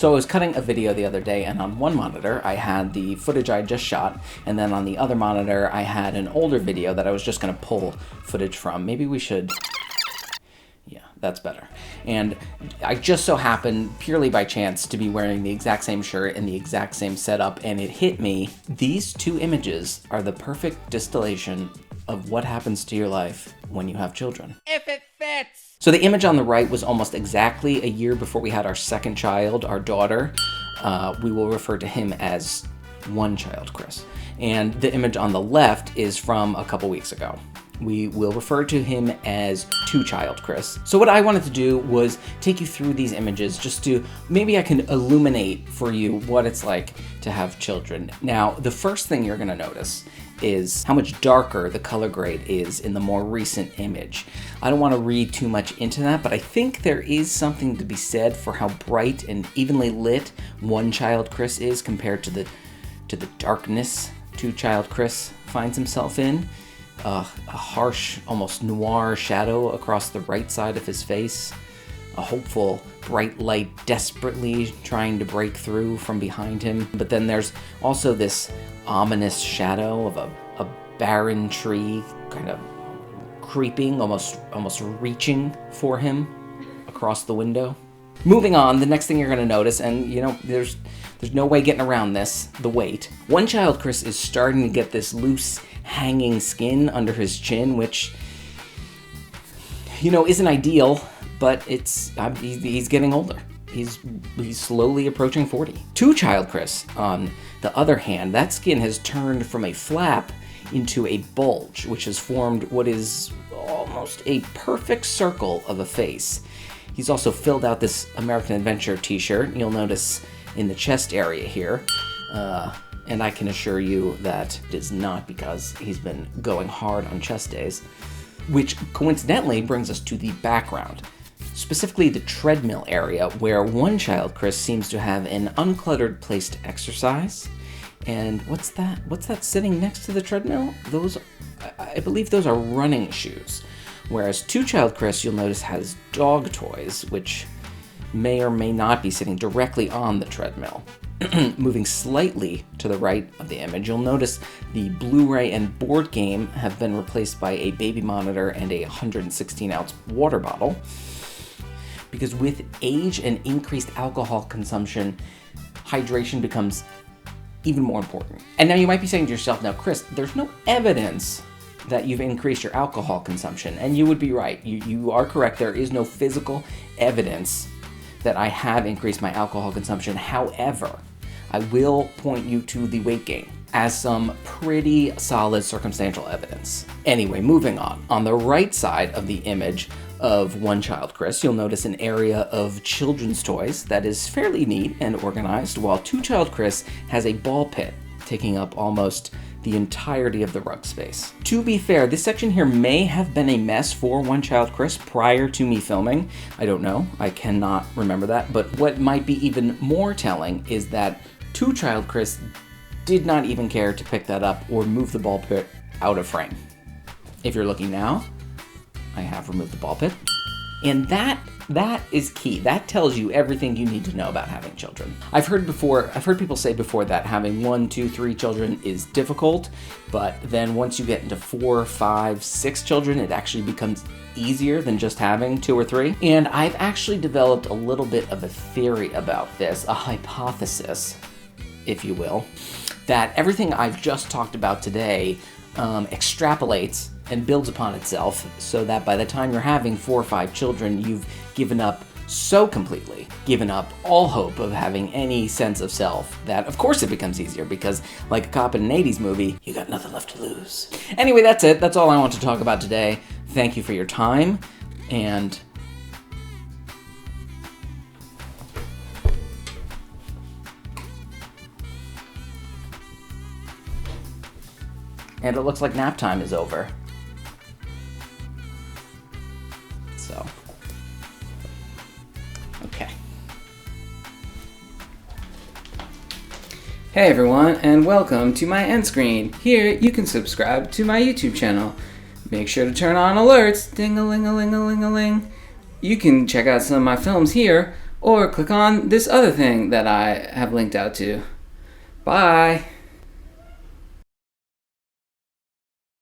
So I was cutting a video the other day, and on one monitor I had the footage I just shot, and then on the other monitor I had an older video that I was just going to pull footage from. Maybe we should... Yeah, that's better. And I just so happened, purely by chance, to be wearing the exact same shirt and the exact same setup, and it hit me. These two images are the perfect distillation of what happens to your life when you have children. If it fits! So the image on the right was almost exactly a year before we had our second child, our daughter. We will refer to him as one child Chris. And the image on the left is from a couple weeks ago. We will refer to him as two-child Chris. So what I wanted to do was take you through these images just to, maybe I can illuminate for you what it's like to have children. Now, the first thing you're gonna notice is how much darker the color grade is in the more recent image. I don't wanna read too much into that, but I think there is something to be said for how bright and evenly lit one-child Chris is compared to the darkness two-child Chris finds himself in. A harsh, almost noir shadow across the right side of his face. A hopeful, bright light desperately trying to break through from behind him. But then there's also this ominous shadow of a barren tree kind of creeping, almost reaching for him across the window. Moving on, the next thing you're going to notice, and you know, there's no way getting around this, the weight. One child Chris is starting to get this loose, hanging skin under his chin, which, you know, isn't ideal, but he's getting older. He's slowly approaching 40. Two-child Chris, on the other hand, that skin has turned from a flap into a bulge, which has formed what is almost a perfect circle of a face. He's also filled out this American Adventure t-shirt, you'll notice in the chest area here. And I can assure you that it is not because he's been going hard on chest days. Which coincidentally brings us to the background. Specifically the treadmill area, where one child Chris seems to have an uncluttered place to exercise. And what's that? What's that sitting next to the treadmill? I believe those are running shoes. Whereas two-child Chris, you'll notice, has dog toys, which may or may not be sitting directly on the treadmill. Moving slightly to the right of the image, you'll notice the Blu-ray and board game have been replaced by a baby monitor and a 116-ounce water bottle. Because with age and increased alcohol consumption, hydration becomes even more important. And now you might be saying to yourself, now Chris, there's no evidence that you've increased your alcohol consumption. And you would be right. You are correct. There is no physical evidence that I have increased my alcohol consumption. However, I will point you to the weight gain as some pretty solid circumstantial evidence. Anyway, moving on. On the right side of the image of one child Chris, you'll notice an area of children's toys that is fairly neat and organized, while two child Chris has a ball pit taking up almost the entirety of the rug space. To be fair, this section here may have been a mess for one child Chris prior to me filming. I don't know, I cannot remember that, but what might be even more telling is that two child Chris did not even care to pick that up or move the ball pit out of frame. If you're looking now, I have removed the ball pit. And that is key. That tells you everything you need to know about having children. I've heard people say before that having 1, 2, 3 children is difficult, but then once you get into 4, 5, 6 children, it actually becomes easier than just having 2 or 3. And I've actually developed a little bit of a theory about this, a hypothesis, if you will, that everything I've just talked about today extrapolates and builds upon itself, so that by the time you're having 4 or 5 children, you've given up so completely, given up all hope of having any sense of self, that of course it becomes easier, because like a cop in an 80s movie, you got nothing left to lose. Anyway, that's it. That's all I want to talk about today. Thank you for your time, and it looks like nap time is over. So, okay. Hey everyone, and welcome to my end screen. Here you can subscribe to my YouTube channel. Make sure to turn on alerts, ding-a-ling-a-ling-a-ling-a-ling. You can check out some of my films here, or click on this other thing that I have linked out to. Bye!